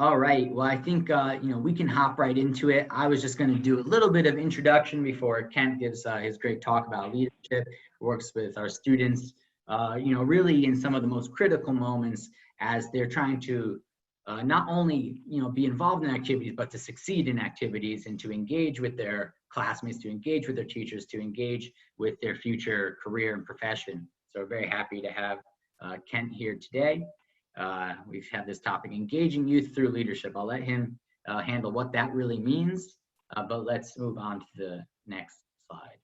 All right. Well, I think, we can hop right into it. I was just going to do a little bit of introduction before Kent gives his great talk about leadership, works with our students, really in some of the most critical moments as they're trying to not only, be involved in activities, but to succeed in activities and to engage with their classmates, to engage with their teachers, to engage with their future career and profession. So we're very happy to have Kent here today. We've had this topic, engaging youth through leadership. I'll let him handle what that really means, but let's move on to the next slide.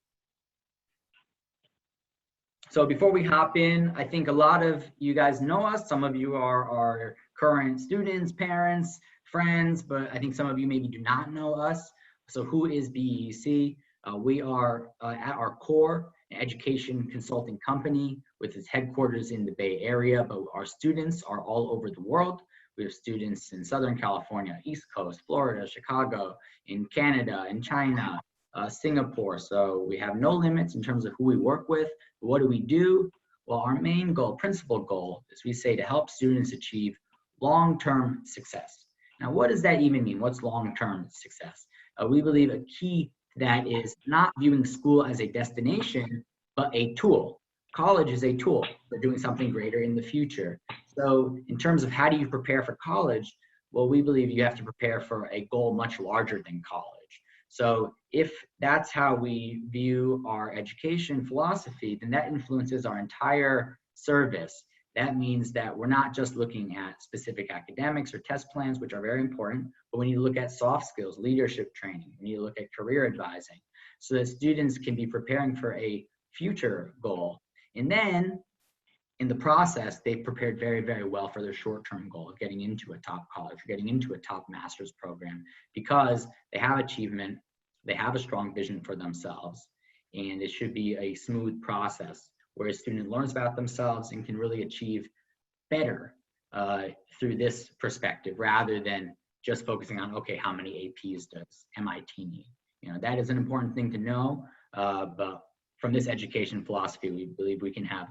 So before we hop in, I think a lot of you guys know us. Some of you are our current students, parents, friends, but I think some of you maybe do not know us. So who is BEEC? We are at our core an education consulting company with its headquarters in the Bay Area, but our students are all over the world. We have students in Southern California, East Coast, Florida, Chicago, in Canada, in China, Singapore. So we have no limits in terms of who we work with. What do we do? Well, our main goal, principal goal, is we say to help students achieve long-term success. Now, what does that even mean? What's long-term success? We believe a key to that is not viewing school as a destination, but a tool. College is a tool for doing something greater in the future. So in terms of how do you prepare for college, well, we believe you have to prepare for a goal much larger than college. So if that's how we view our education philosophy, then that influences our entire service. That means that we're not just looking at specific academics or test plans, which are very important, but we need to look at soft skills, leadership training. We need to look at career advising so that students can be preparing for a future goal. And then in the process, they've prepared very, very well for their short-term goal of getting into a top college, or getting into a top master's program, because they have achievement, they have a strong vision for themselves, and it should be a smooth process where a student learns about themselves and can really achieve better through this perspective, rather than just focusing on, okay, how many APs does MIT need? That is an important thing to know, but from this education philosophy, we believe we can have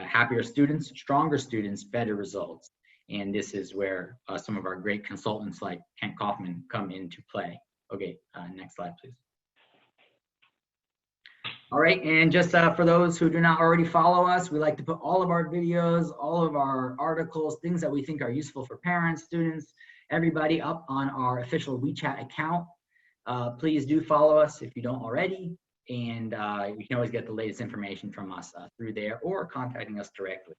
happier students, stronger students, better results. And this is where some of our great consultants like Kent Kaufman come into play. Okay, next slide, please. All right, and just for those who do not already follow us, we like to put all of our videos, all of our articles, things that we think are useful for parents, students, everybody up on our official WeChat account. Please do follow us if you don't already. And you can always get the latest information from us through there or contacting us directly.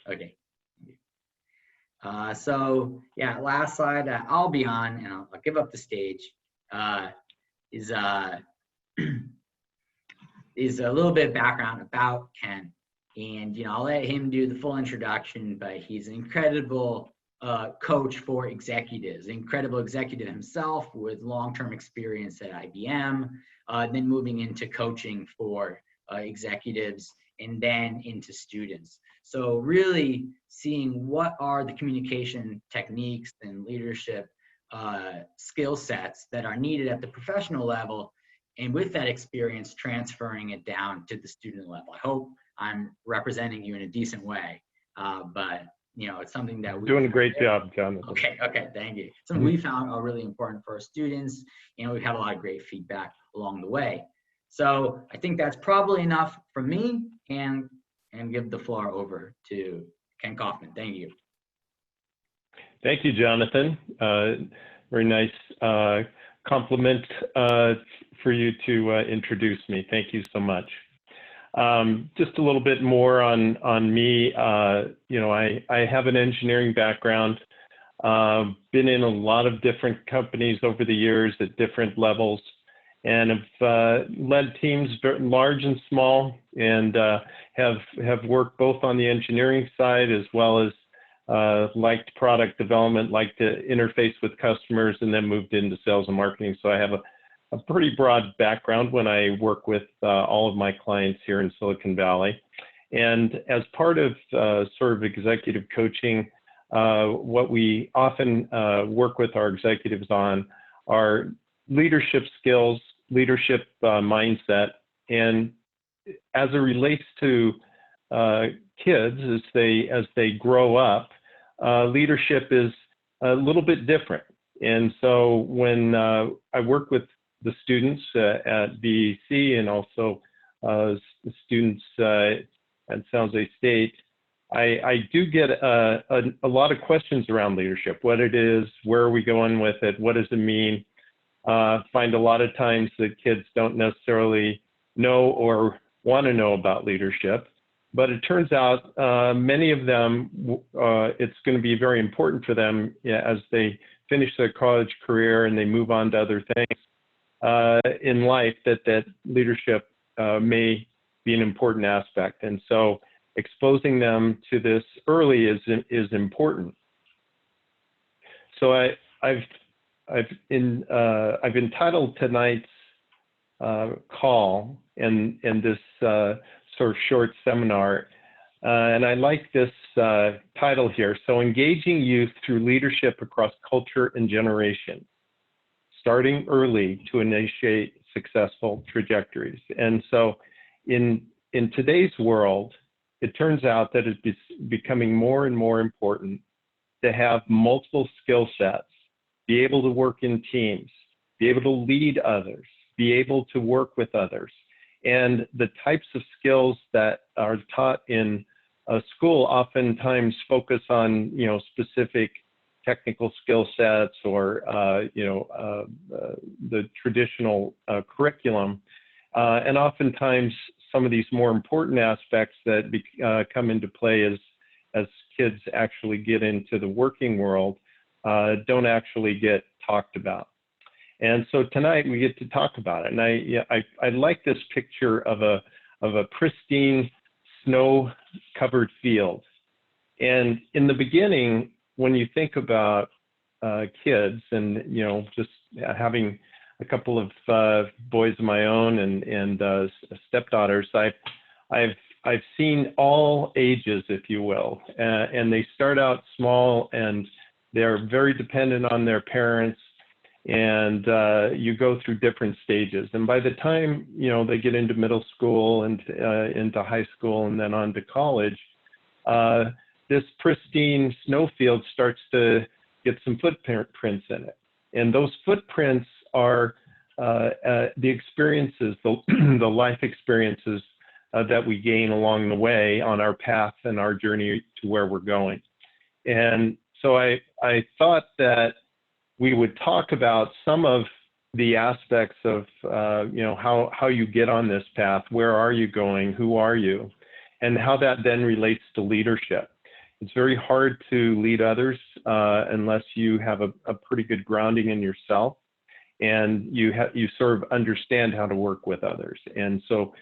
Okay. So yeah, last slide I'll be on, and I'll give up the stage, is a little bit of background about Ken. And I'll let him do the full introduction, but he's an incredible coach for executives, incredible executive himself with long-term experience at IBM, then moving into coaching for executives and then into students. So really seeing what are the communication techniques and leadership skill sets that are needed at the professional level, and with that experience, transferring it down to the student level. I hope I'm representing you in a decent way, but it's something that we're doing a great job, Jonathan. Okay, thank you. Something we found are really important for our students, and we've had a lot of great feedback along the way. So I think that's probably enough from me, and give the floor over to Ken Kaufman. Thank you. Thank you, Jonathan. Very nice compliment for you to introduce me. Thank you so much. Just a little bit more on me. I have an engineering background, been in a lot of different companies over the years at different levels, and have led teams large and small, and have worked both on the engineering side as well as liked product development, liked to interface with customers, and then moved into sales and marketing. So I have a pretty broad background when I work with all of my clients here in Silicon Valley. And as part of sort of executive coaching, what we often work with our executives on are leadership skills, leadership mindset, and as it relates to kids as they grow up, leadership is a little bit different. And so when I work with the students at BEC and also students at San Jose State, I do get a lot of questions around leadership, what it is, where are we going with it, what does it mean? Find a lot of times that kids don't necessarily know or want to know about leadership, but it turns out many of them, it's going to be very important for them as they finish their college career and they move on to other things in life, that leadership may be an important aspect. And so exposing them to this early is important. So I've entitled tonight's call and this sort of short seminar, and I like this title here. So, engaging youth through leadership across culture and generation, starting early to initiate successful trajectories. And so in today's world, it turns out that it's becoming more and more important to have multiple skill sets, be able to work in teams, be able to lead others, be able to work with others. And the types of skills that are taught in school oftentimes focus on, specific technical skill sets or, the traditional curriculum. And oftentimes some of these more important aspects that come into play as kids actually get into the working world don't actually get talked about. And so tonight we get to talk about it. And I like this picture of a pristine snow-covered field. And in the beginning, when you think about kids and, just having a couple of boys of my own and stepdaughters, I've seen all ages, if you will, and they start out small and they're very dependent on their parents, and you go through different stages. And by the time, they get into middle school and into high school and then on to college, this pristine snowfield starts to get some footprints in it. And those footprints are the experiences, the life experiences that we gain along the way on our path and our journey to where we're going. And so I thought that we would talk about some of the aspects of, how you get on this path, where are you going, who are you, and how that then relates to leadership. It's very hard to lead others unless you have a pretty good grounding in yourself and you sort of understand how to work with others. And so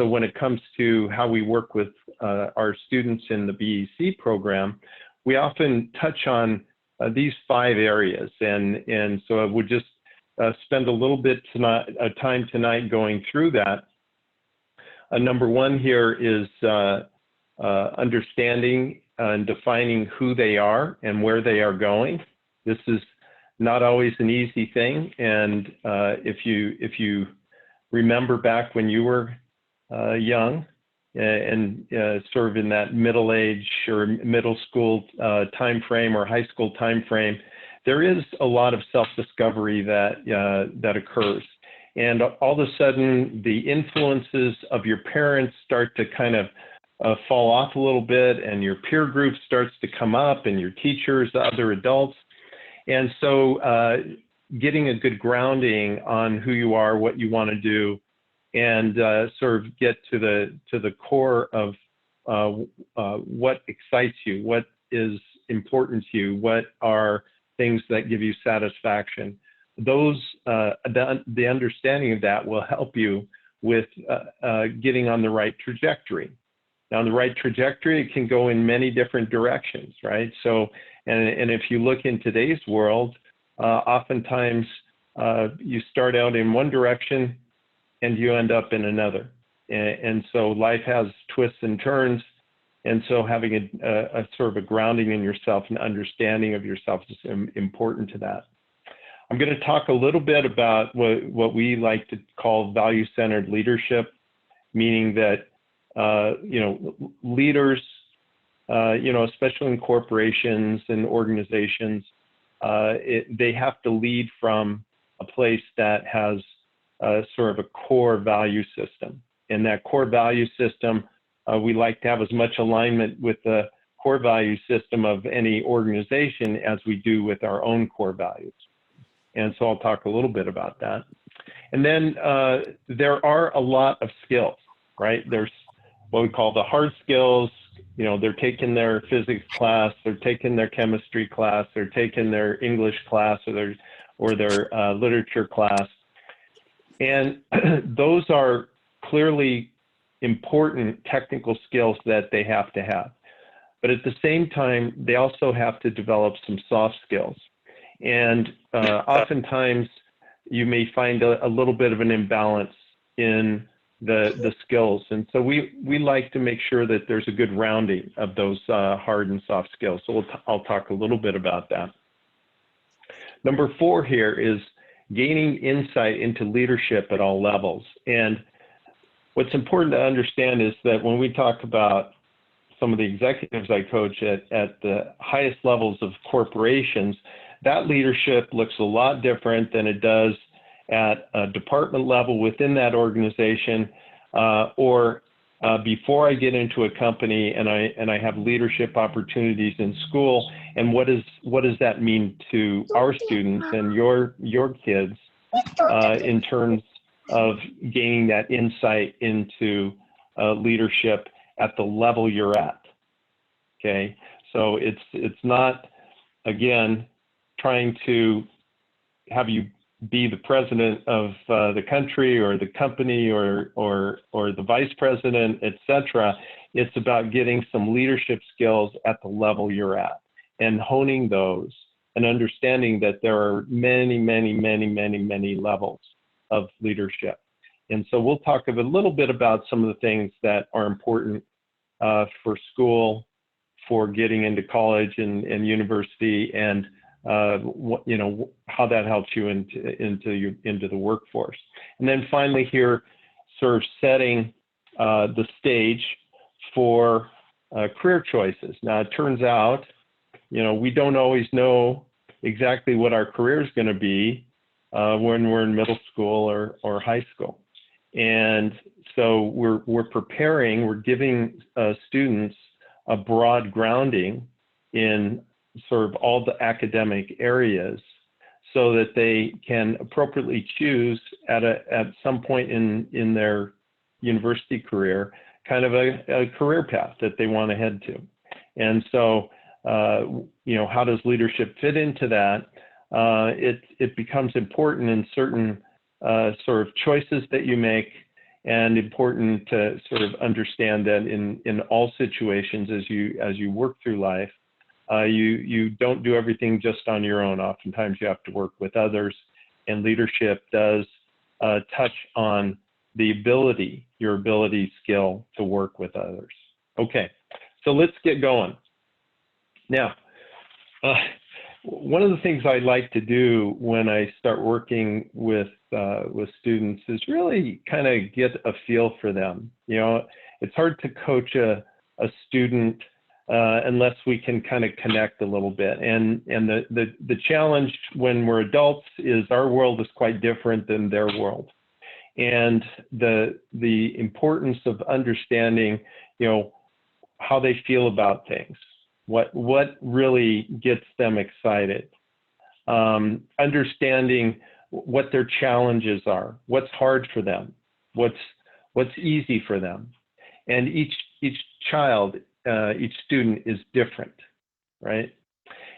when it comes to how we work with our students in the BEC program, we often touch on these 5 areas. And so I would just spend a little bit time tonight going through that. Number 1 here is understanding and defining who they are and where they are going. This is not always an easy thing. And if you remember back when you were young and sort of in that middle age or middle school time frame or high school time frame, there is a lot of self-discovery that occurs. And all of a sudden, the influences of your parents start to kind of fall off a little bit, and your peer group starts to come up, and your teachers, other adults. And so getting a good grounding on who you are, what you want to do, and sort of get to the core of what excites you, what is important to you, what are things that give you satisfaction. Those, the understanding of that will help you with getting on the right trajectory. Now, on the right trajectory, it can go in many different directions, right? So, and if you look in today's world, oftentimes you start out in one direction and you end up in another. And so life has twists and turns. And so having a sort of a grounding in yourself and understanding of yourself is important to that. I'm going to talk a little bit about what we like to call value-centered leadership, meaning that leaders especially in corporations and organizations, they have to lead from a place that has sort of a core value system. And that core value system, we like to have as much alignment with the core value system of any organization as we do with our own core values. And so I'll talk a little bit about that. And then there are a lot of skills, right? There's what we call the hard skills. They're taking their physics class, they're taking their chemistry class, they're taking their English class or their literature class. And those are clearly important technical skills that they have to have. But at the same time, they also have to develop some soft skills. And oftentimes you may find a little bit of an imbalance in the skills. And so we like to make sure that there's a good rounding of those hard and soft skills. So I'll talk a little bit about that. Number 4 here is gaining insight into leadership at all levels. And what's important to understand is that when we talk about some of the executives I coach at the highest levels of corporations, that leadership looks a lot different than it does at a department level within that organization, or before I get into a company and I have leadership opportunities in school. And what does that mean to our students and your kids in terms of gaining that insight into leadership at the level you're at? Okay, so it's not, again, trying to have you be the president of the country or the company or the vice president, etc. It's about getting some leadership skills at the level you're at and honing those and understanding that there are many, many, many, many, many levels of leadership. And so we'll talk a little bit about some of the things that are important for school, for getting into college and university, and how that helps you into the workforce. And then finally here, sort of setting the stage for career choices. Now it turns out, we don't always know exactly what our career is going to be when we're in middle school or high school. And so we're preparing, we're giving students a broad grounding in sort of all the academic areas so that they can appropriately choose at some point in their university career kind of a career path that they want to head to. And so how does leadership fit into that? It becomes important in certain sort of choices that you make, and important to sort of understand that in all situations as you work through life, you don't do everything just on your own. Oftentimes you have to work with others, and leadership does touch on your ability skill to work with others. Okay, so let's get going. Now, one of the things I like to do when I start working with students is really kind of get a feel for them. It's hard to coach a student unless we can kind of connect a little bit. And the challenge when we're adults is our world is quite different than their world. And the importance of understanding, how they feel about things, what really gets them excited, understanding what their challenges are, what's hard for them, what's easy for them. And each child, each student is different, right?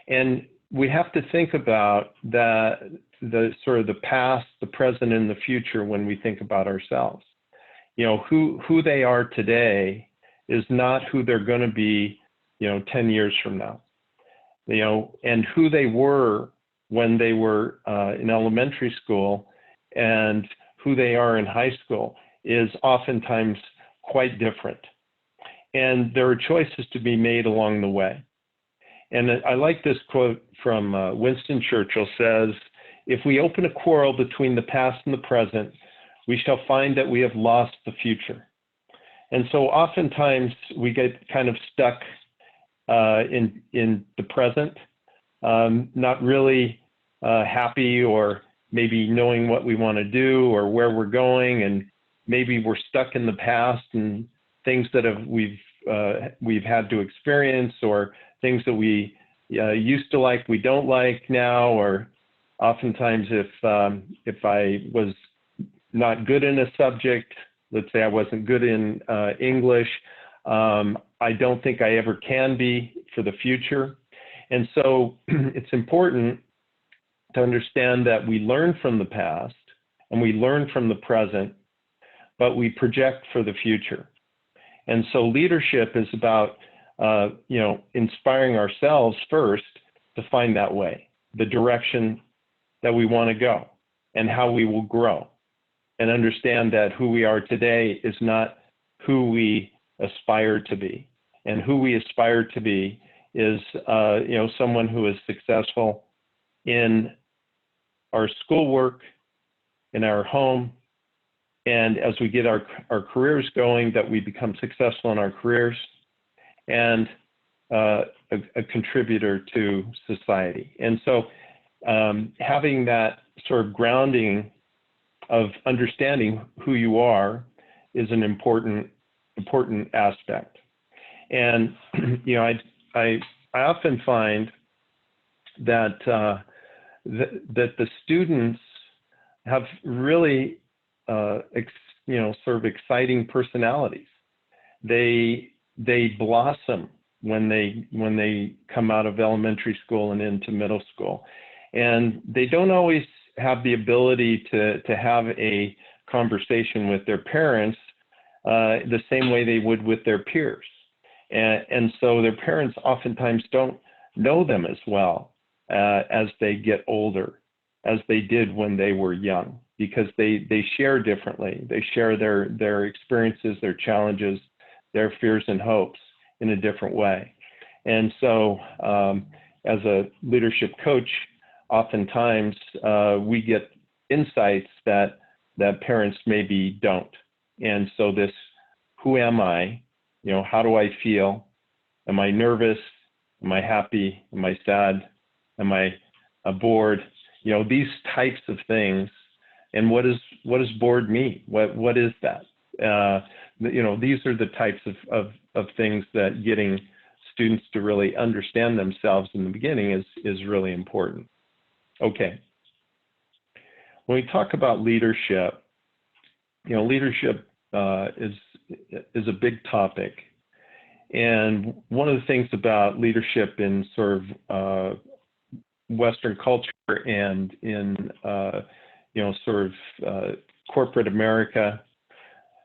And we have to think about the sort of the past, the present, and the future when we think about ourselves. Who they are today is not who they're going to be, 10 years from now. And who they were when they were in elementary school and who they are in high school is oftentimes quite different. And there are choices to be made along the way. And I like this quote from Winston Churchill. Says, "If we open a quarrel between the past and the present, we shall find that we have lost the future." And so oftentimes we get kind of stuck in the present, not really happy, or maybe knowing what we want to do or where we're going, and maybe we're stuck in the past and things that we've had to experience, or things that we used to like we don't like now, or oftentimes if I was not good in a subject, let's say I wasn't good in English, I don't think I ever can be for the future. And so it's important to understand that we learn from the past and we learn from the present, but we project for the future. And so leadership is about, inspiring ourselves first to find that way, the direction that we want to go and how we will grow, and understand that who we are today is not who we aspire to be. And who we aspire to be is, someone who is successful in our schoolwork, in our home, and as we get our careers going, that we become successful in our careers, and a contributor to society. And so having that sort of grounding of understanding who you are is an important aspect. And I often find that that the students have really sort of exciting personalities. They blossom when they come out of elementary school and into middle school, and they don't always have the ability to have a conversation with their parents the same way they would with their peers. And so their parents oftentimes don't know them as well as they get older, as they did when they were young, because they share differently. They share their experiences, their challenges, their fears and hopes in a different way. And so as a leadership coach, oftentimes we get insights that parents maybe don't. And so this, who am I? How do I feel? Am I nervous? Am I happy? Am I sad? Am I bored? These types of things. And what does bored mean? What is that? These are the types of things that getting students to really understand themselves in the beginning is really important. Okay. When we talk about leadership, leadership is a big topic. And one of the things about leadership in sort of Western culture and in corporate America,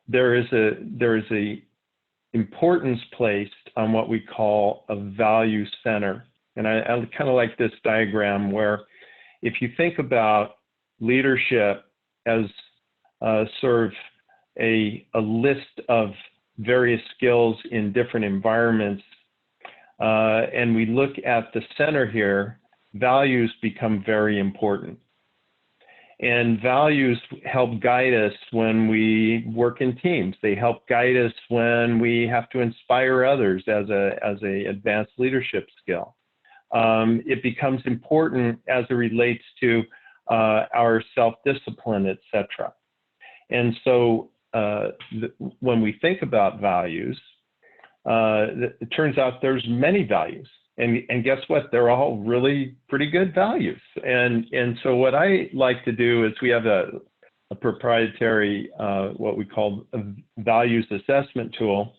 there is a importance placed on what we call a value center. And I kind of like this diagram where, if you think about leadership as sort of a list of various skills in different environments, and we look at the center here, values become very important. And values help guide us when we work in teams. They help guide us when we have to inspire others as a advanced leadership skill. It becomes important as it relates to our self-discipline, etc. And so when we think about values, it turns out there's many values. And guess what? They're all really pretty good values. And so what I like to do is we have a proprietary, what we call a values assessment tool.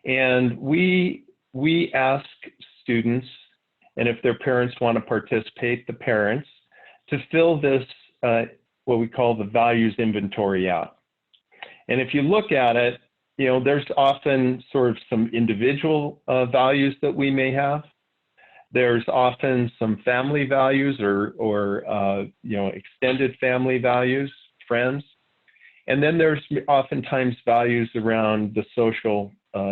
And we ask students, and if their parents want to participate, the parents, to fill this, what we call the values inventory out. And if you look at it, there's often sort of some individual values that we may have. There's often some family values or extended family values, friends. And then there's oftentimes values around the social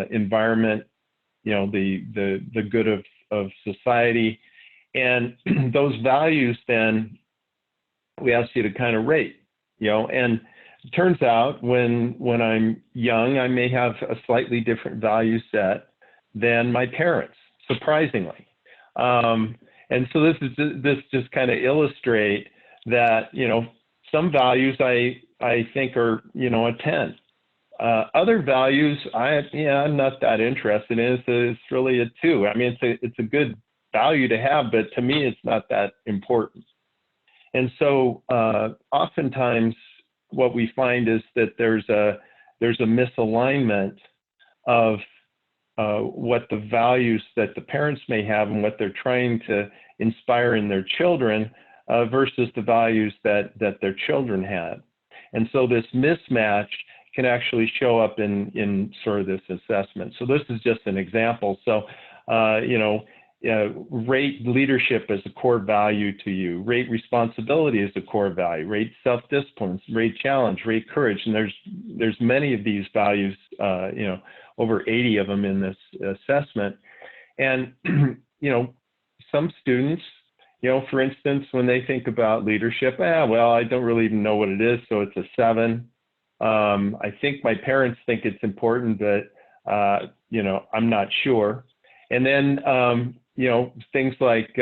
environment, the good of society. And those values then we ask you to kind of rate, and it turns out when I'm young, I may have a slightly different value set than my parents. surprisingly. And so this just kind of illustrate that, some values I think are, a 10. Other values I'm not that interested in. It's really a 2. I mean, it's a good value to have, but to me, it's not that important. And so oftentimes what we find is that there's a misalignment of what the values that the parents may have and what they're trying to inspire in their children versus the values that their children had. And so this mismatch can actually show up in sort of this assessment. So this is just an example. So, rate leadership as a core value to you, rate responsibility as a core value, rate self-discipline, rate challenge, rate courage. And there's many of these values, over 80 of them in this assessment. And, some students, for instance, when they think about leadership, well, I don't really even know what it is, so it's a 7. I think my parents think it's important, but, I'm not sure. And then, things like,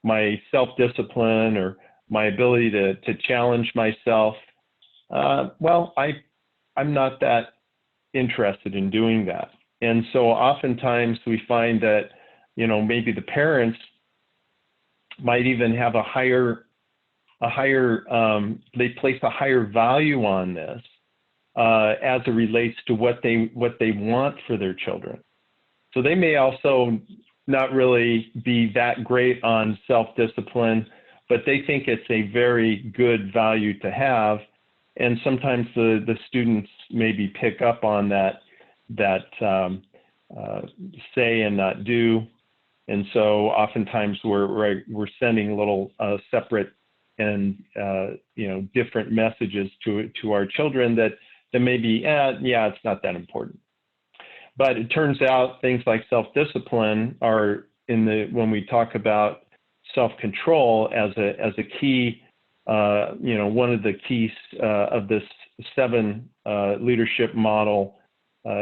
my self-discipline or my ability to challenge myself, well, I'm not that interested in doing that. And so oftentimes we find that, maybe the parents might even have they place a higher value on this as it relates to what they want for their children. So they may also not really be that great on self-discipline, but they think it's a very good value to have. And sometimes the students maybe pick up on that say and not do. And so oftentimes we're sending little separate and different messages to our children that maybe it's not that important. But it turns out things like self-discipline are when we talk about self-control as a key, one of the keys of this 7 leadership model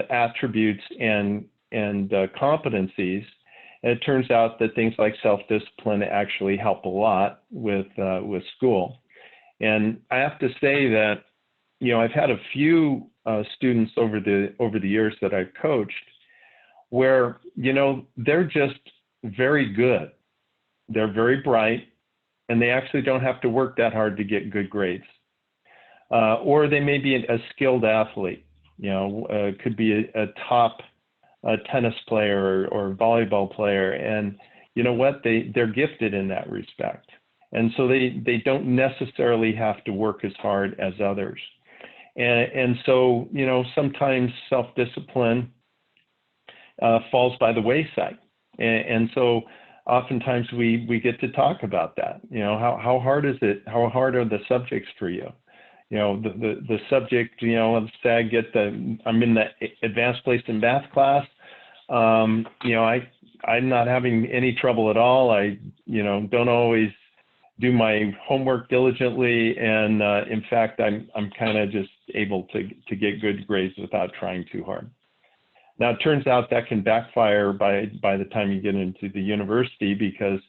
attributes and competencies. And it turns out that things like self-discipline actually help a lot with school. And I have to say that, I've had a few students over the years that I've coached where, they're just very good. They're very bright, and they actually don't have to work that hard to get good grades. Or they may be a skilled athlete, could be a top tennis player or volleyball player. And you know what? They're gifted in that respect. And so they don't necessarily have to work as hard as others. And so, sometimes self-discipline falls by the wayside. And so oftentimes we get to talk about that. How hard is it? How hard are the subjects for you? The subject, let's say I'm in the advanced placed in math class. I'm not having any trouble at all. I, don't always do my homework diligently. And in fact, I'm kind of just able to get good grades without trying too hard. Now, it turns out that can backfire by the time you get into the university, because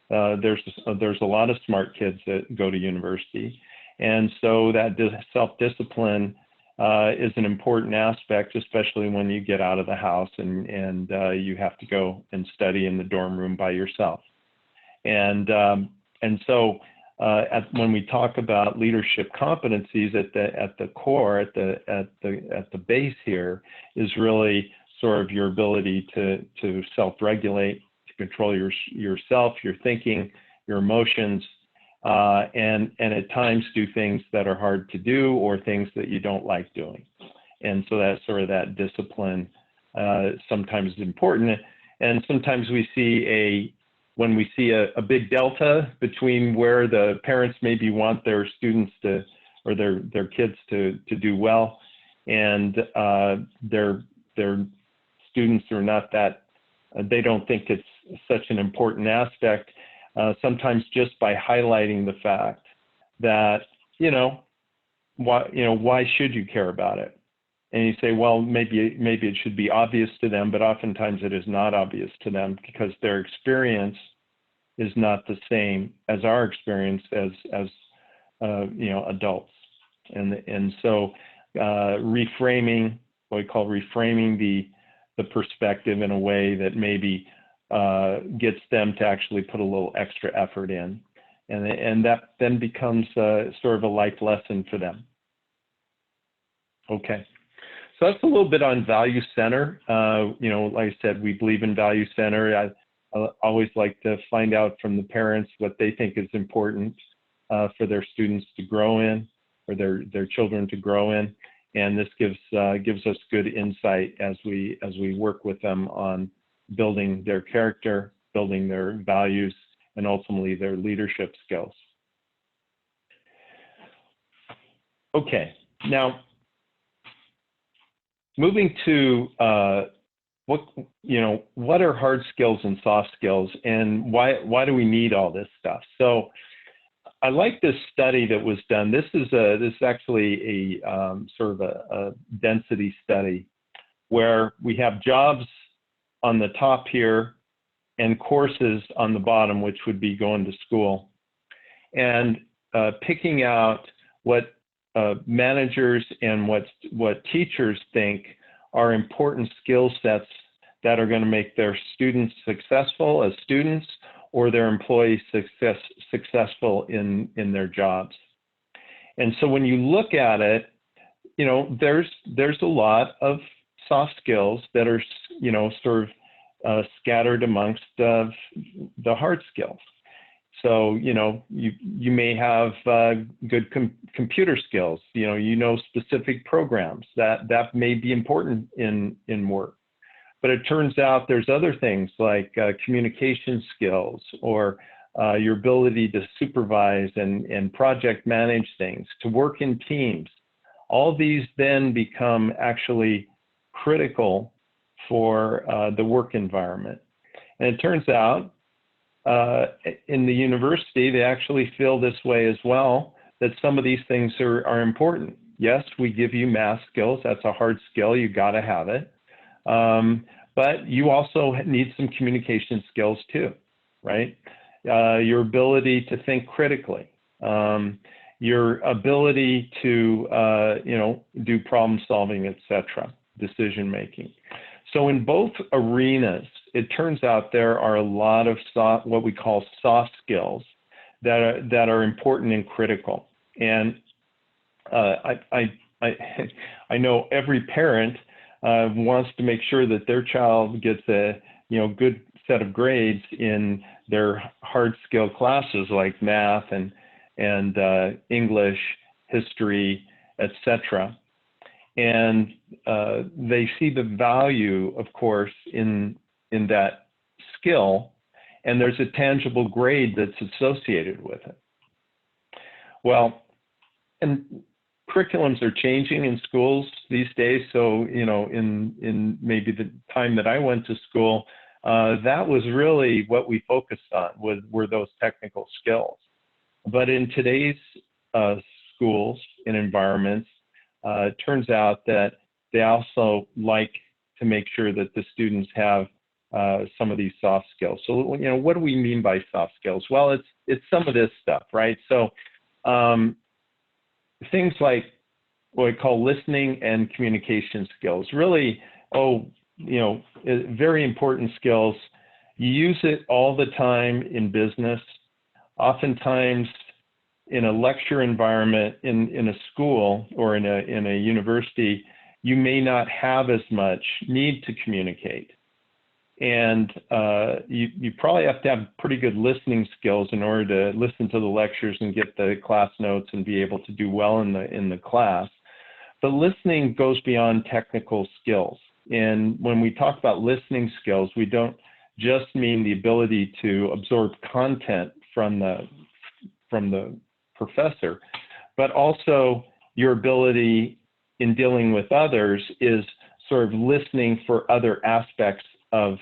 there's a lot of smart kids that go to university. And so that self-discipline is an important aspect, especially when you get out of the house and you have to go and study in the dorm room by yourself. And so when we talk about leadership competencies at the core, at the base here, is really sort of your ability to self-regulate, to control yourself, your thinking, your emotions, and at times do things that are hard to do or things that you don't like doing. And so that's sort of that discipline sometimes is important. And sometimes we see when we see a big delta between where the parents maybe want their students or their kids to do well, and their students are not that, they don't think it's such an important aspect. Sometimes just by highlighting the fact that, why should you care about it? And you say, well, maybe it should be obvious to them, but oftentimes it is not obvious to them because their experience is not the same as our experience as adults. And so reframing, what we call reframing the perspective in a way that maybe gets them to actually put a little extra effort in. And that then becomes sort of a life lesson for them. Okay. So that's a little bit on value center. Like I said, we believe in value center. I always like to find out from the parents what they think is important for their students to grow in, or their children to grow in. And this gives us good insight as we work with them on building their character, building their values, and ultimately their leadership skills. Okay, now moving to what are hard skills and soft skills, and why do we need all this stuff? So I like this study that was done. This is actually a sort of a density study where we have jobs on the top here and courses on the bottom, which would be going to school, and picking out what managers and what teachers think are important skill sets that are going to make their students successful as students, or their employees successful in their jobs. And so when you look at it, there's a lot of soft skills that are sort of scattered amongst the hard skills. So you may have good computer skills. Specific programs that may be important in work. But it turns out there's other things like communication skills, or your ability to supervise and project manage things, to work in teams. All these then become actually critical for the work environment. And it turns out in the university, they actually feel this way as well, that some of these things are important. Yes, we give you math skills. That's a hard skill. You got to have it. But you also need some communication skills too, right? Your ability to think critically, your ability to, do problem solving, etc., decision making. So in both arenas, it turns out there are a lot of what we call soft skills that are important and critical. And I know every parent wants to make sure that their child gets a good set of grades in their hard skill classes like math and English, history, etc. And they see the value, of course, in that skill, and there's a tangible grade that's associated with it. Well, and curriculums are changing in schools these days. So, in maybe the time that I went to school, that was really what we focused on were those technical skills. But in today's schools and environments, it turns out that they also like to make sure that the students have some of these soft skills. So, what do we mean by soft skills? Well, it's some of this stuff, right? So, things like what we call listening and communication skills, really, very important skills. You use it all the time in business. Oftentimes, in a lecture environment, in a school or in a university, you may not have as much need to communicate. And you probably have to have pretty good listening skills in order to listen to the lectures and get the class notes and be able to do well in the class. But listening goes beyond technical skills. And when we talk about listening skills, we don't just mean the ability to absorb content from the professor, but also your ability in dealing with others is sort of listening for other aspects of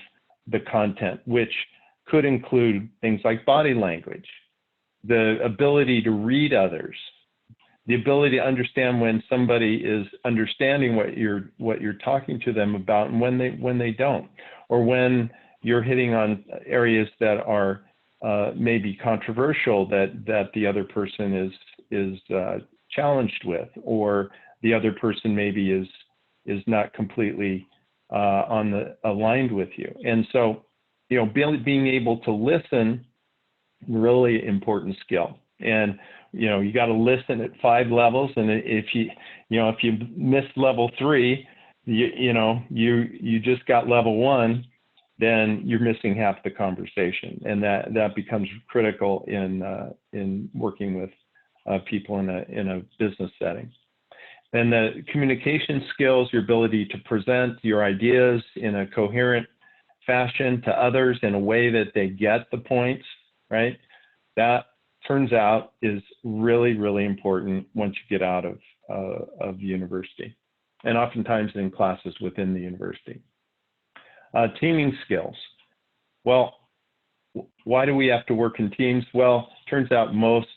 the content, which could include things like body language, the ability to read others, the ability to understand when somebody is understanding what you're talking to them about, and when they don't, or when you're hitting on areas that are maybe controversial that the other person is challenged with, or the other person maybe is not completely aligned with you. And so, being able to listen, really important skill. And you got to listen at 5 levels, and if you missed level 3, you just got level 1, then you're missing half the conversation, and that becomes critical in working with people in a business setting. And the communication skills, your ability to present your ideas in a coherent fashion to others in a way that they get the points, right? That turns out is really, really important once you get out of the university, and oftentimes in classes within the university. Teaming skills. Well, why do we have to work in teams? Well, turns out most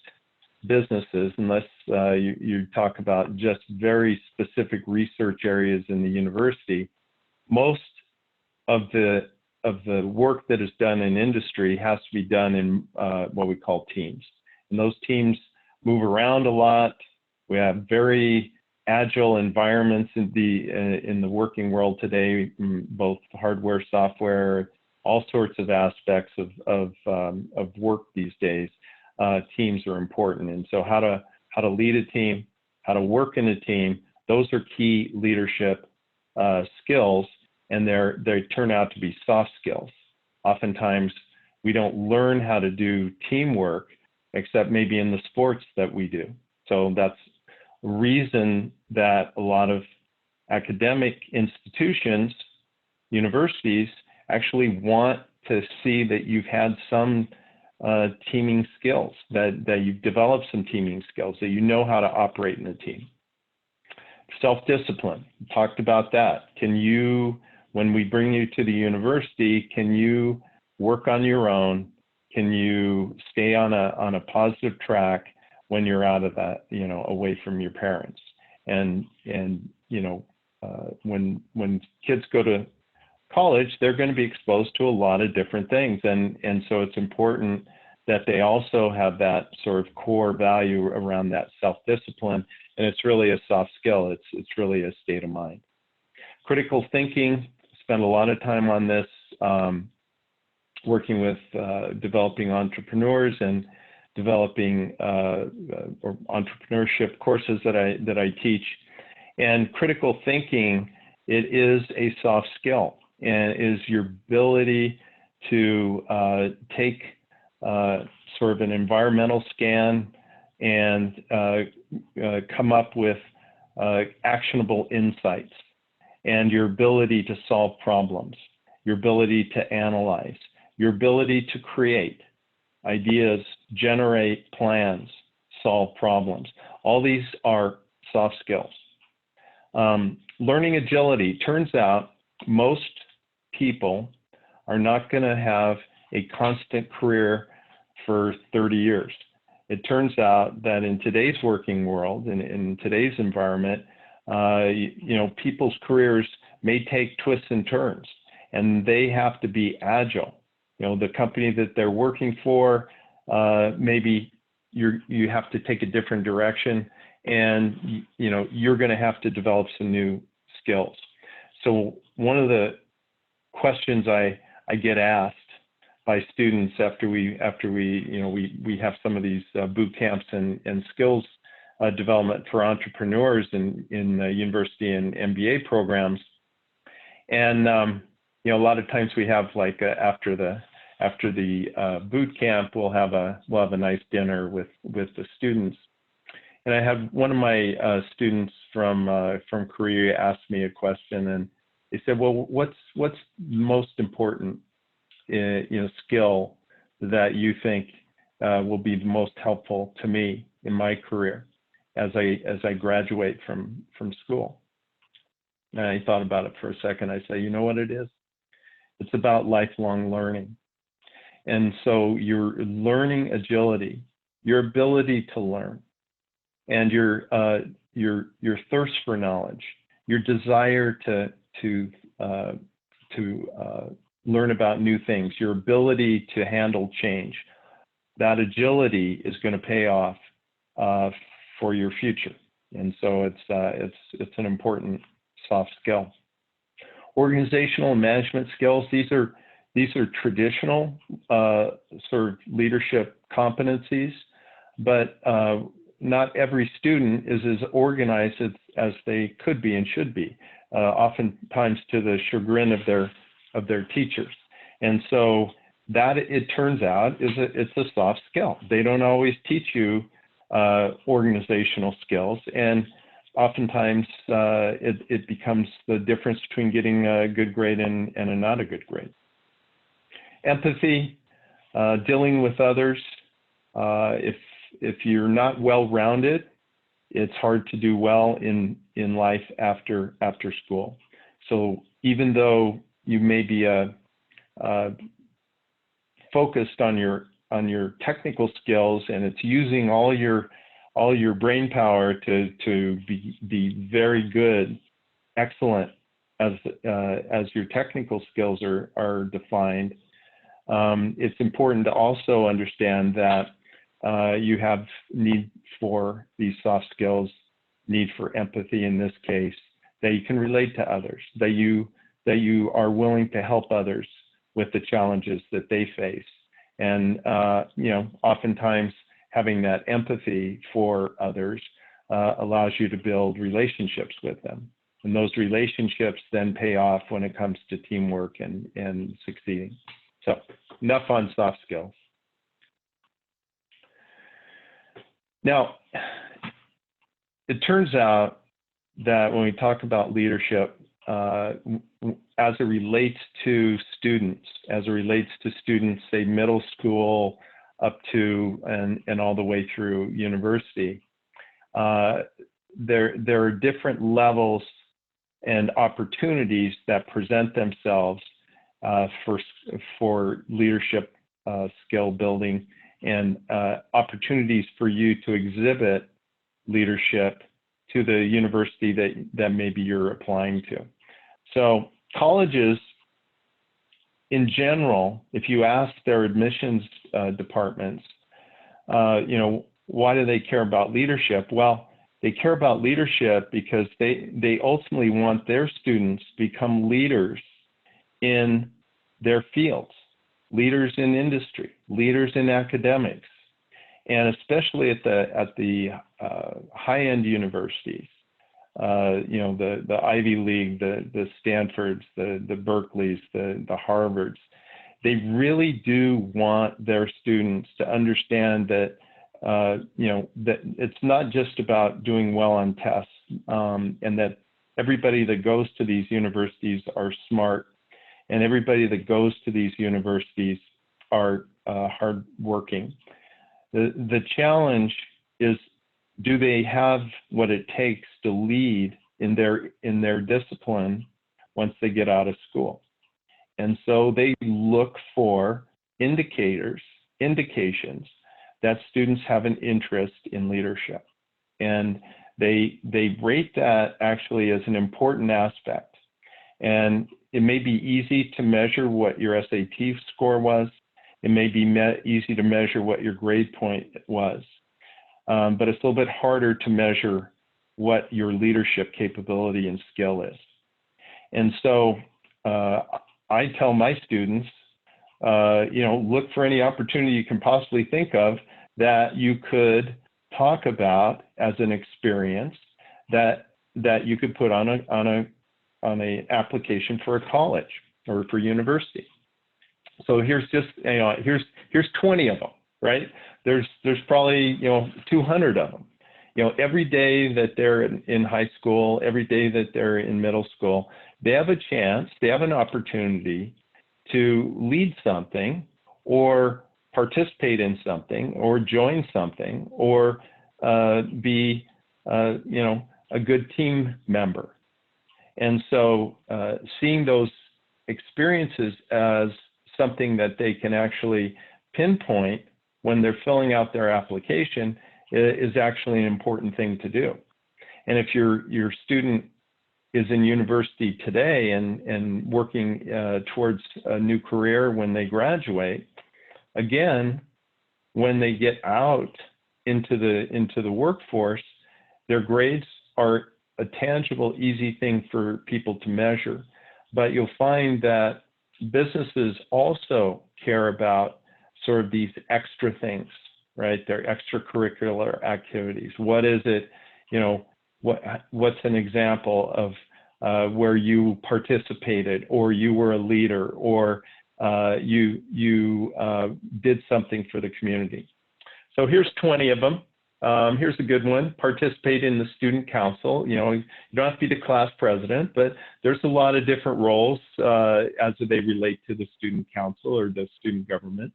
businesses, unless you talk about just very specific research areas in the university, most of the work that is done in industry has to be done in what we call teams. And those teams move around a lot. We have very agile environments in the working world today, both hardware, software, all sorts of aspects of work these days. Teams are important, and so how to lead a team, how to work in a team, those are key leadership skills, and they turn out to be soft skills. Oftentimes, we don't learn how to do teamwork except maybe in the sports that we do. So that's a reason that a lot of academic institutions, universities, actually want to see that you've had some teaming skills, that you've developed some teaming skills, that you know how to operate in a team. Self-discipline, talked about that. Can you, when we bring you to the university, can you work on your own? Can you stay on a positive track when you're out of that, away from your parents? And when kids go to college, they're going to be exposed to a lot of different things, and so it's important that they also have that sort of core value around that self-discipline, and it's really a soft skill. It's really a state of mind. Critical thinking, spend a lot of time on this, working with developing entrepreneurs and developing or entrepreneurship courses that I teach. And critical thinking, it is a soft skill, and is your ability to take sort of an environmental scan and come up with actionable insights, and your ability to solve problems, your ability to analyze, your ability to create ideas, generate plans, solve problems. All these are soft skills. Learning agility. Turns out most people are not going to have a constant career for 30 years. It turns out that in today's working world, in today's environment, people's careers may take twists and turns, and they have to be agile. The company that they're working for, maybe you have to take a different direction, and you're going to have to develop some new skills. So one of the questions I get asked by students after we have some of these boot camps and skills development for entrepreneurs in university and MBA programs, and a lot of times we have like after the boot camp, we'll have a nice dinner with the students. And I had one of my students from Korea ask me a question, and they said, "Well, what's the most important skill that you think will be the most helpful to me in my career as I graduate from school?" And I thought about it for a second. I say, you know what it is? It's about lifelong learning. And so your learning agility, your ability to learn, and your thirst for knowledge, your desire to learn about new things, your ability to handle change. That agility is going to pay off for your future, and so it's an important soft skill. Organizational and management skills, these are traditional sort of leadership competencies, but not every student is as organized as they could be and should be, oftentimes to the chagrin of their teachers. And so that, it turns out, it's a soft skill. They don't always teach you organizational skills, and oftentimes it becomes the difference between getting a good grade and a not a good grade. Empathy, dealing with others. If you're not well-rounded, it's hard to do well in life after school. So even though you may be focused on your technical skills, and it's using all your brain power to be very good, excellent as your technical skills are defined, it's important to also understand that you have need for these soft skills, need for empathy in this case, that you can relate to others, that you are willing to help others with the challenges that they face. And oftentimes having that empathy for others allows you to build relationships with them. And those relationships then pay off when it comes to teamwork and succeeding. So enough on soft skills. Now, it turns out that when we talk about leadership, as it relates to students, say middle school up to and all the way through university, there are different levels and opportunities that present themselves for leadership skill building, and opportunities for you to exhibit leadership to the university that maybe you're applying to. So colleges in general, if you ask their admissions departments, why do they care about leadership? Well, they care about leadership because they ultimately want their students to become leaders in their fields, leaders in industry, leaders in academics, and especially at the high-end universities, the Ivy League, the Stanfords, the Berkeleys, the Harvards. They really do want their students to understand that that it's not just about doing well on tests, and that everybody that goes to these universities are smart, and everybody that goes to these universities are hardworking. The challenge is, do they have what it takes to lead in their discipline once they get out of school? And so they look for indications that students have an interest in leadership. And they rate that actually as an important aspect. And it may be easy to measure what your SAT score was. It may be easy to measure what your grade point was. But it's a little bit harder to measure what your leadership capability and skill is. And so I tell my students, look for any opportunity you can possibly think of that you could talk about as an experience that you could put on an application for a college or for university. So here's just, here's 20 of them, right? There's probably 200 of them. Every day that they're in high school, every day that they're in middle school, they have a chance, they have an opportunity to lead something, or participate in something, or join something, or be a good team member. And so seeing those experiences as something that they can actually pinpoint when they're filling out their application is actually an important thing to do. And if your student is in university today and working towards a new career when they graduate, again, when they get out into the workforce, their grades are a tangible, easy thing for people to measure. But you'll find that businesses also care about sort of these extra things, right? Their extracurricular activities. What is it, you know, what's an example of where you participated, or you were a leader, or you did something for the community? So here's 20 of them. Here's a good one: participate in the student council. You know, you don't have to be the class president, but there's a lot of different roles as they relate to the student council or the student government.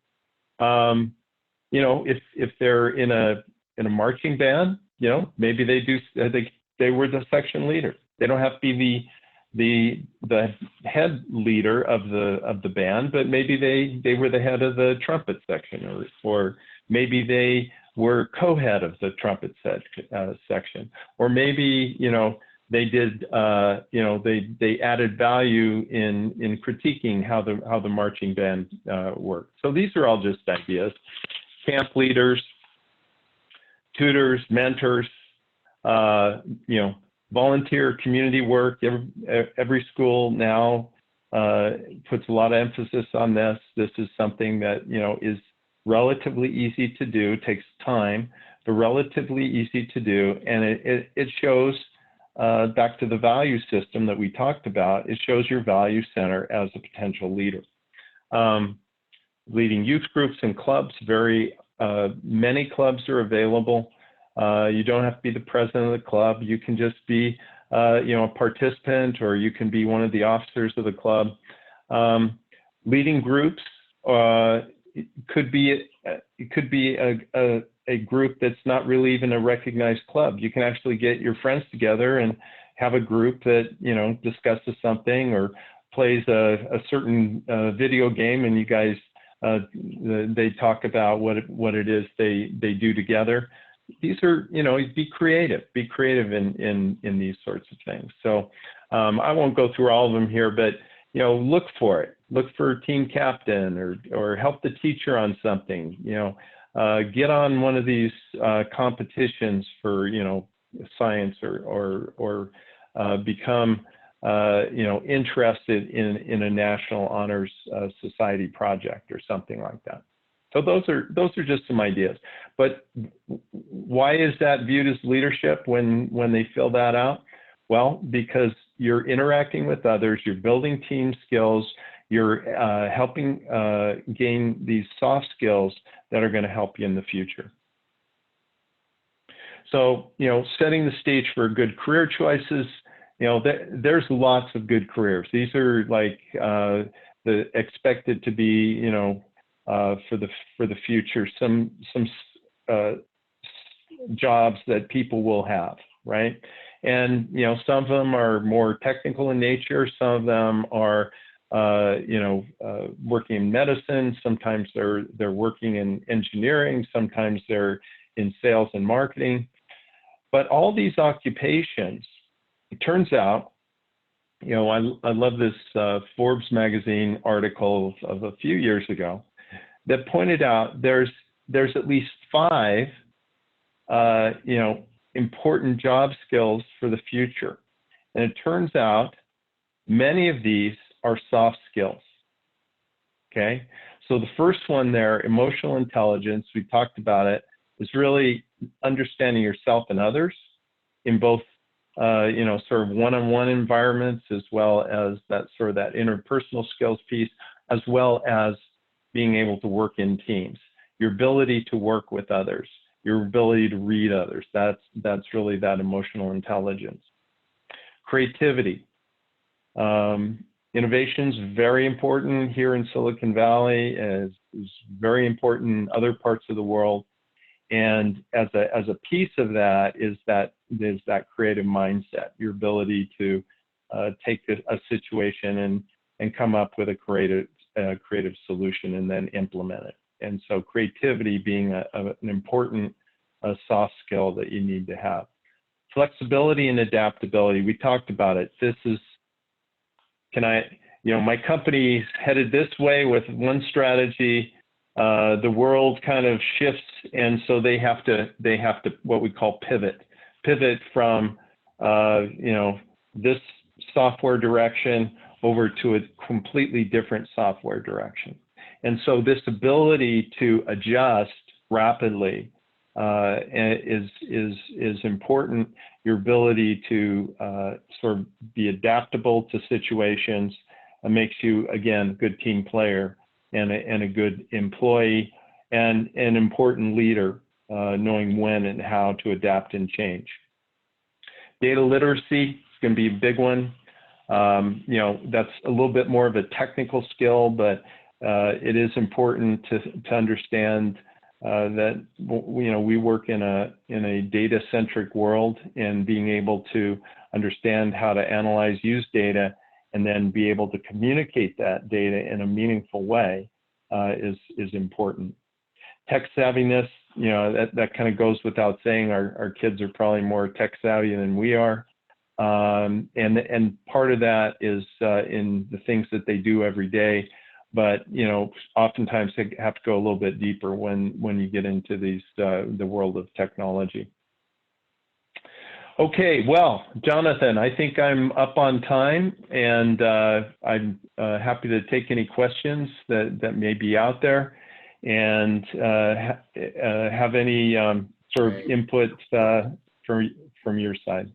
You know, if they're in a marching band, you know, maybe they were the section leader. They don't have to be the head leader of the band, but maybe they were the head of the trumpet section, or maybe they were co-head of the trumpet section, or maybe, you know, they did, you know, they added value in critiquing how the marching band worked. So these are all just ideas. Camp leaders, tutors, mentors, you know, volunteer community work. Every school now puts a lot of emphasis on this. This is something that, you know, is relatively easy to do, takes time, but relatively easy to do. And it shows, back to the value system that we talked about, it shows your value center as a potential leader. Leading youth groups and clubs, many clubs are available. You don't have to be the president of the club. You can just be, you know, a participant, or you can be one of the officers of the club. Leading groups, it could be a group that's not really even a recognized club. You can actually get your friends together and have a group that, you know, discusses something or plays a certain video game, and you guys, they talk about what it is they do together. These are, you know, be creative in these sorts of things. So I won't go through all of them here, but, you know, look for it. Look for a team captain, or help the teacher on something. You know, get on one of these competitions for, you know, science, or become, you know, interested in a National Honors Society project or something like that. So those are just some ideas. But why is that viewed as leadership when they fill that out? Well, because you're interacting with others, you're building team skills, you're helping gain these soft skills that are going to help you in the future. So, you know, setting the stage for good career choices. You know, there's lots of good careers. These are like the expected to be, you know, for the future, some jobs that people will have, right? And, you know, some of them are more technical in nature. Some of them are, you know, working in medicine. Sometimes they're working in engineering. Sometimes they're in sales and marketing. But all these occupations, it turns out, you know, I love this Forbes magazine article of a few years ago that pointed out there's at least 5, you know, important job skills for the future. And it turns out many of these are soft skills, okay? So the first one there, emotional intelligence, we talked about it, is really understanding yourself and others in both, you know, sort of one-on-one environments, as well as that sort of that interpersonal skills piece, as well as being able to work in teams. Your ability to work with others, your ability to read others, that's really that emotional intelligence. Creativity. Innovation is very important here in Silicon Valley, is very important in other parts of the world. And as a piece of that is that creative mindset, your ability to take a situation and come up with a creative solution and then implement it. And so creativity being an important a soft skill that you need to have. Flexibility and adaptability, we talked about it. This is, my company's headed this way with one strategy, the world kind of shifts, and so they have to what we call pivot from, this software direction over to a completely different software direction. And so this ability to adjust rapidly is important. Your ability to sort of be adaptable to situations makes you, again, a good team player and a good employee and an important leader, knowing when and how to adapt and change. Data literacy is going to be a big one. That's a little bit more of a technical skill, but it is important to understand that we work in a data-centric world, and being able to understand how to analyze, use data, and then be able to communicate that data in a meaningful way is important. Tech savviness, that kind of goes without saying. Our kids are probably more tech savvy than we are. And part of that is in the things that they do every day. But, oftentimes they have to go a little bit deeper when you get into the world of technology. Okay, well, Jonathan, I think I'm up on time, and I'm happy to take any questions that may be out there, and have any sort of input from your side.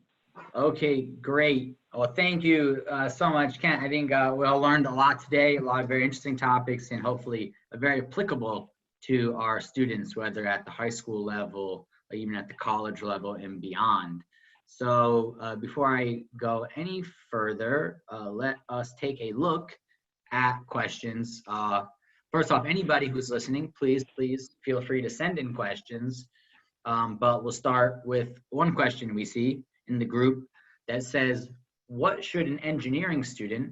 Okay, great. Well, thank you so much, Kent. I think we all learned a lot today, a lot of very interesting topics, and hopefully very applicable to our students, whether at the high school level or even at the college level and beyond. So before I go any further, let us take a look at questions. First off, anybody who's listening, please feel free to send in questions. But we'll start with one question we see in the group that says, what should an engineering student,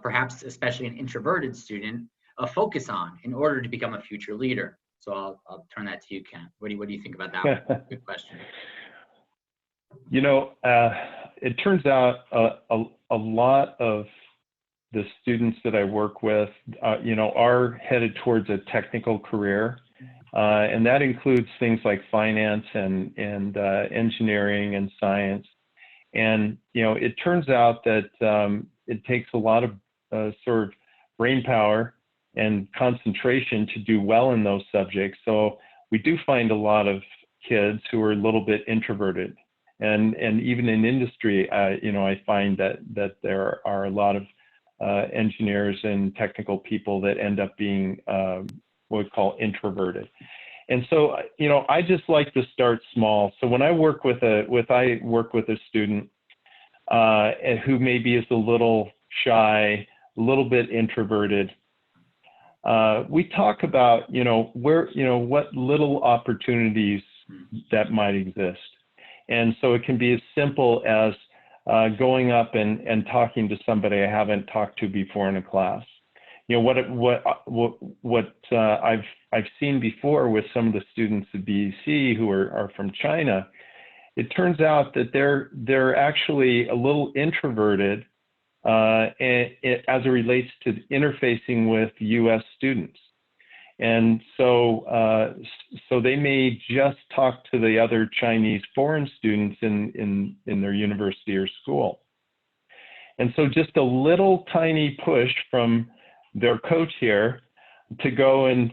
perhaps especially an introverted student, focus on in order to become a future leader? So I'll turn that to you, Kent. What do you think about that one? Good question. It turns out a lot of the students that I work with, are headed towards a technical career. And that includes things like finance and engineering and science. And, it turns out that it takes a lot of sort of brain power and concentration to do well in those subjects. So we do find a lot of kids who are a little bit introverted. And even in industry, I find that there are a lot of engineers and technical people that end up being what we call introverted. And so, I just like to start small. So when I work with a student who maybe is a little shy, a little bit introverted, we talk about, what little opportunities that might exist. And so it can be as simple as going up and talking to somebody I haven't talked to before in a class. What I've seen before with some of the students at BEC who are from China, it turns out that they're actually a little introverted as it relates to interfacing with U.S. students. And so they may just talk to the other Chinese foreign students in their university or school. And so just a little tiny push from their coach here to go and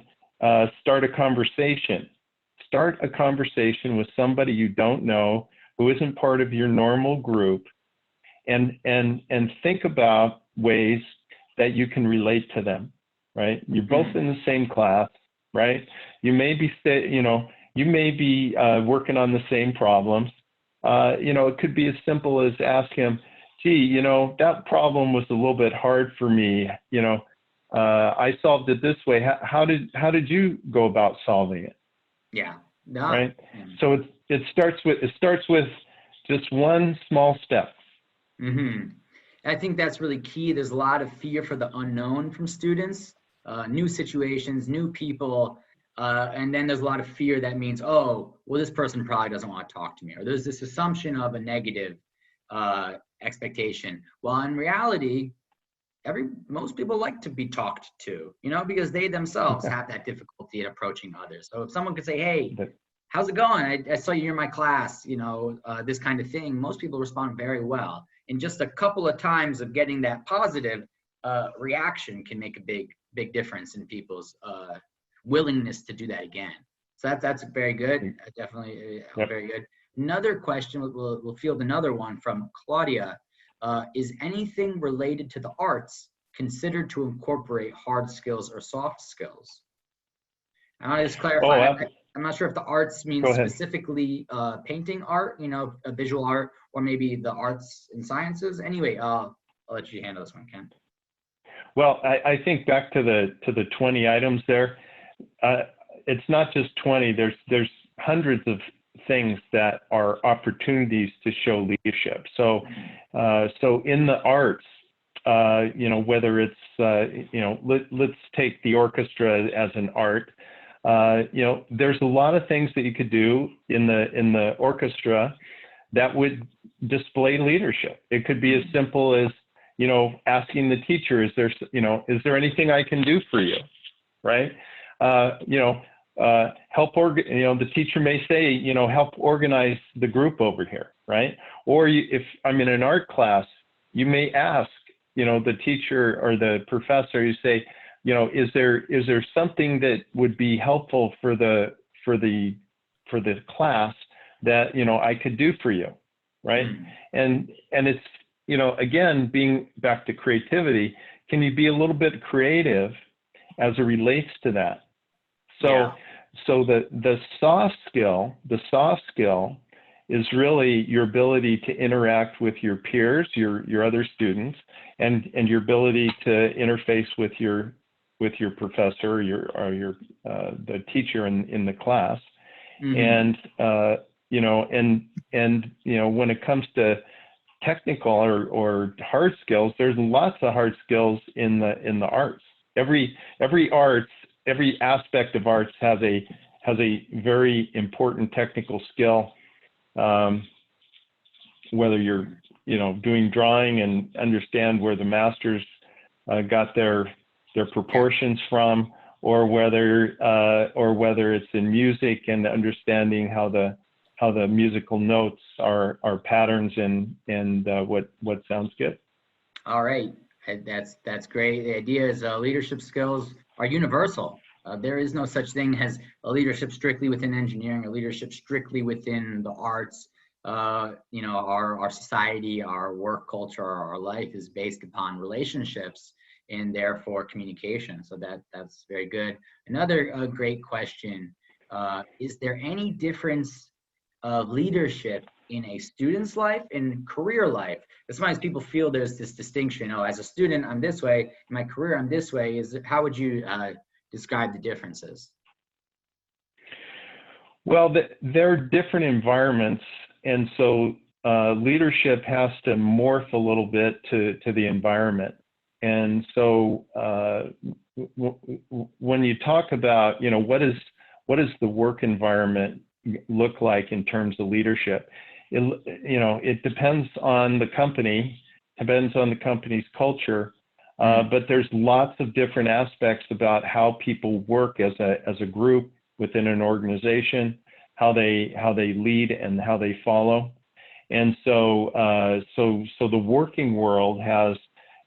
start a conversation. Start a conversation with somebody you don't know, who isn't part of your normal group, and think about ways that you can relate to them. Right? You're both in the same class, right? You may be, working on the same problems. It could be as simple as ask him, gee, that problem was a little bit hard for me. I solved it this way. How did you go about solving it? Yeah. No. Right. So it starts with just one small step. Mm-hmm. I think that's really key. There's a lot of fear for the unknown from students. New situations, new people, And then there's a lot of fear that means, oh, well, this person probably doesn't want to talk to me, or there's this assumption of a negative expectation. Well, in reality, most people like to be talked to, because they themselves have that difficulty in approaching others. So if someone could say, hey, how's it going? I saw you in my class, this kind of thing. Most people respond very well. And just a couple of times of getting that positive reaction can make a big difference in people's willingness to do that again. So that's very good. Definitely very good. Another question, we'll field another one from Claudia. Is anything related to the arts considered to incorporate hard skills or soft skills? I want to just clarify. I'm not sure if the arts means specifically painting art, a visual art, or maybe the arts and sciences. Anyway, I'll let you handle this one, Ken. Well, I think back to the 20 items there. It's not just 20. There's hundreds of things that are opportunities to show leadership. So in the arts, whether it's let's take the orchestra as an art. There's a lot of things that you could do in the orchestra that would display leadership. It could be as simple as asking the teacher, is there anything I can do for you, right? The teacher may say, help organize the group over here, right? Or if I'm in an art class, you may ask, the teacher or the professor, you say, is there something that would be helpful for the class that I could do for you, right? And it's again, being back to creativity, can you be a little bit creative as it relates to that? So the soft skill is really your ability to interact with your peers, your other students, and your ability to interface with your professor or the teacher in the class. And when it comes to technical or hard skills, there's lots of hard skills in the arts. Every aspect of arts has a very important technical skill. Whether you're doing drawing and understand where the masters got their proportions from, or whether it's in music and understanding how the musical notes are patterns and what sounds good. All right, that's great. The idea is leadership skills are universal. There is no such thing as a leadership strictly within engineering, or leadership strictly within the arts. Our society, our work culture, our life is based upon relationships and therefore communication. So that's very good. Another great question, is there any difference of leadership in a student's life and career life? Sometimes people feel there's this distinction, as a student, I'm this way, in my career, I'm this way. How would you describe the differences? Well, they're different environments, and so leadership has to morph a little bit to the environment. And so when you talk about, what is the work environment look like in terms of leadership, it depends on the company, depends on the company's culture. But there's lots of different aspects about how people work as a group within an organization, how they lead and how they follow. And so the working world has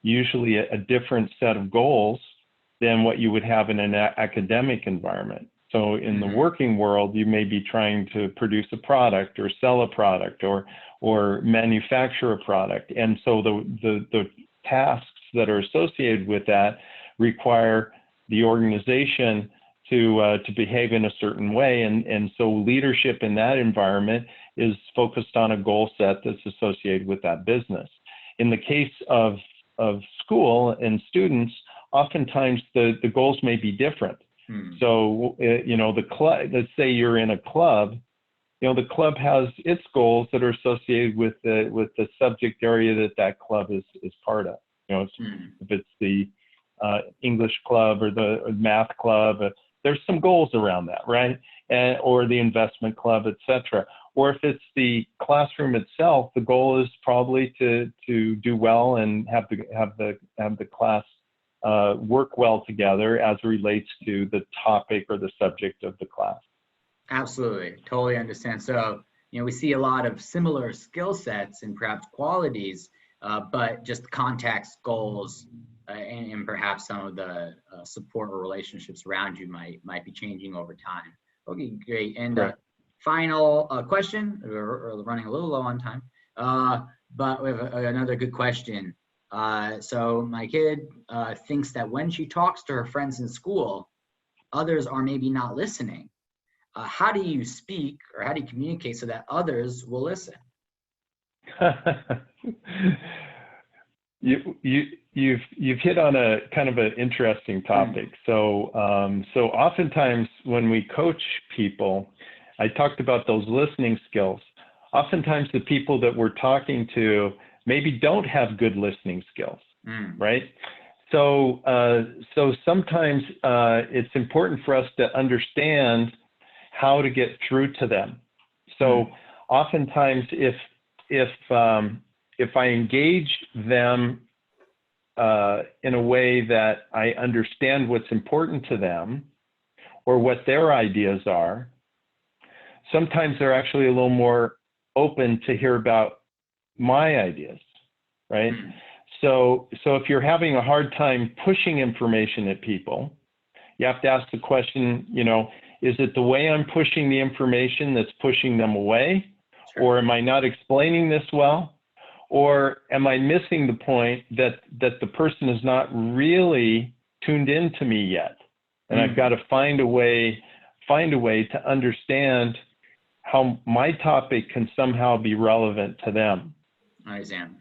usually a different set of goals than what you would have in an academic environment. So in the working world, you may be trying to produce a product or sell a product or manufacture a product. And so the tasks that are associated with that require the organization to behave in a certain way. And so leadership in that environment is focused on a goal set that's associated with that business. In the case of school and students, oftentimes the goals may be different. So, the club, let's say you're in a club, the club has its goals that are associated with the subject area that club is part of. If it's the English club or the math club, there's some goals around that, right? Or the investment club, etc. Or if it's the classroom itself, the goal is probably to do well and have the class work well together as it relates to the topic or the subject of the class. Absolutely, totally understand. So, we see a lot of similar skill sets and perhaps qualities, but just context, goals, and perhaps some of the support or relationships around you might be changing over time. Okay, great. And final question. We're running a little low on time, but we have another good question. So my kid thinks that when she talks to her friends in school, others are maybe not listening. How do you speak or how do you communicate so that others will listen? You've hit on a kind of an interesting topic. So oftentimes when we coach people, I talked about those listening skills. Oftentimes the people that we're talking to maybe don't have good listening skills, right? So sometimes it's important for us to understand how to get through to them. So oftentimes if I engage them in a way that I understand what's important to them or what their ideas are, sometimes they're actually a little more open to hear about my ideas, right? So if you're having a hard time pushing information at people, you have to ask the question, is it the way I'm pushing the information that's pushing them away? Sure. Or am I not explaining this well? Or am I missing the point that the person is not really tuned into me yet? And I've got to find a way to understand how my topic can somehow be relevant to them. I understand.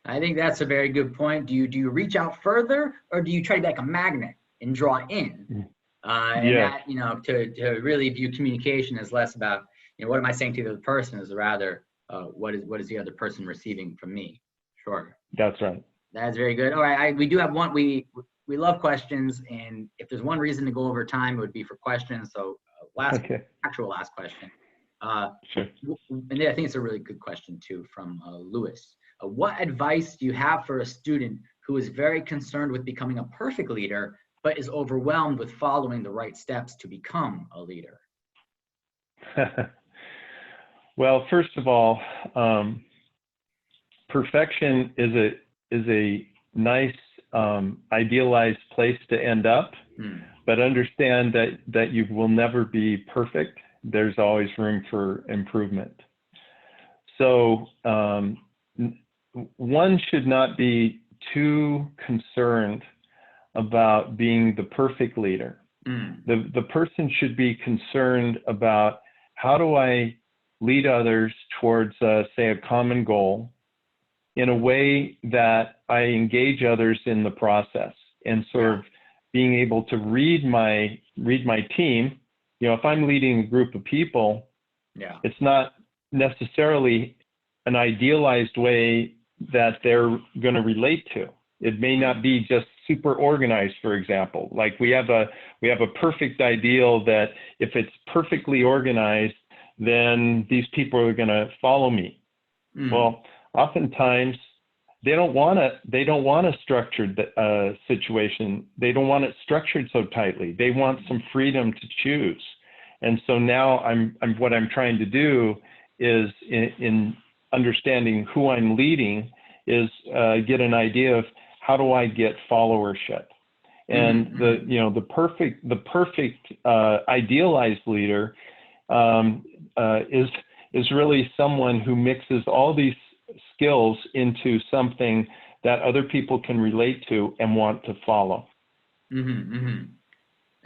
I think that's a very good point. Do you reach out further, or do you try to be like a magnet and draw in? And that, to really view communication as less about, what am I saying to the other person, is rather what is the other person receiving from me? Sure. That's right. That's very good. All right, we do have one. We love questions, and if there's one reason to go over time, it would be for questions. So last question. Sure. And I think it's a really good question too from Lewis. What advice do you have for a student who is very concerned with becoming a perfect leader, but is overwhelmed with following the right steps to become a leader? Well, first of all, perfection is a nice idealized place to end up, but understand that you will never be perfect. There's always room for improvement. So one should not be too concerned about being the perfect leader. The person should be concerned about, how do I lead others towards, say, a common goal in a way that I engage others in the process, and sort of being able to read my team. If I'm leading a group of people, it's not necessarily an idealized way that they're going to relate to. It may not be just super organized, for example. Like we have a perfect ideal that if it's perfectly organized, then these people are going to follow me. Well, oftentimes they don't want a structured situation. They don't want it structured so tightly. They want some freedom to choose. And so now what I'm trying to do is, in understanding who I'm leading, is get an idea of, how do I get followership? And the perfect idealized leader is really someone who mixes all these skills into something that other people can relate to and want to follow.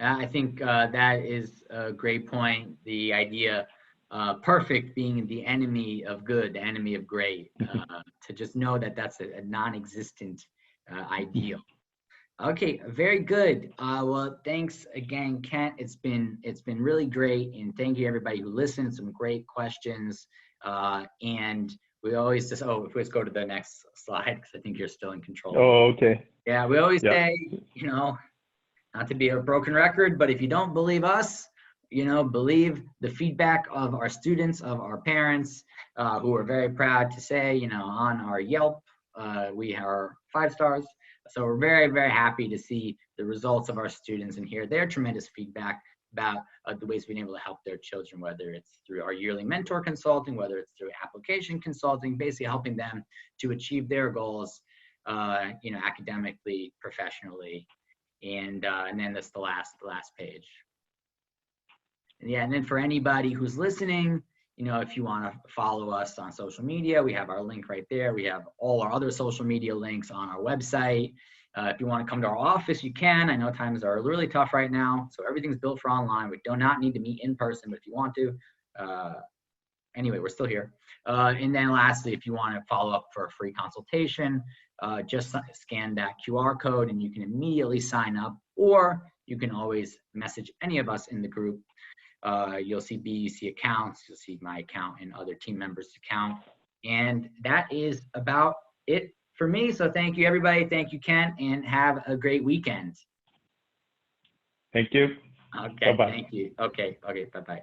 I think that is a great point. The idea, perfect being the enemy of good, the enemy of great, to just know that that's a non-existent ideal. Okay, very good. Well, thanks again, Kent. It's been really great, and thank you everybody who listened. Some great questions, and we always just if we just go to the next slide, because I think you're still in control. Oh, okay. Yeah, we always say, not to be a broken record, but if you don't believe us, believe the feedback of our students, of our parents, who are very proud to say, on our Yelp, we are 5 stars. So we're very, very happy to see the results of our students and hear their tremendous feedback about the ways we've been able to help their children, whether it's through our yearly mentor consulting, whether it's through application consulting, basically helping them to achieve their goals, academically, professionally. And then that's the last page. And then for anybody who's listening, if you want to follow us on social media, we have our link right there. We have all our other social media links on our website. If you want to come to our office, you can. I know times are really tough right now, so everything's built for online. We do not need to meet in person, but if you want to, anyway, we're still here. And then lastly, if you want to follow up for a free consultation, just scan that QR code and you can immediately sign up, or you can always message any of us in the group. You'll see BEC accounts, you'll see my account and other team members' account. And that is about it for me. So thank you, everybody. Thank you, Kent, and have a great weekend. Thank you. Okay, Bye-bye. thank you. Okay, bye-bye.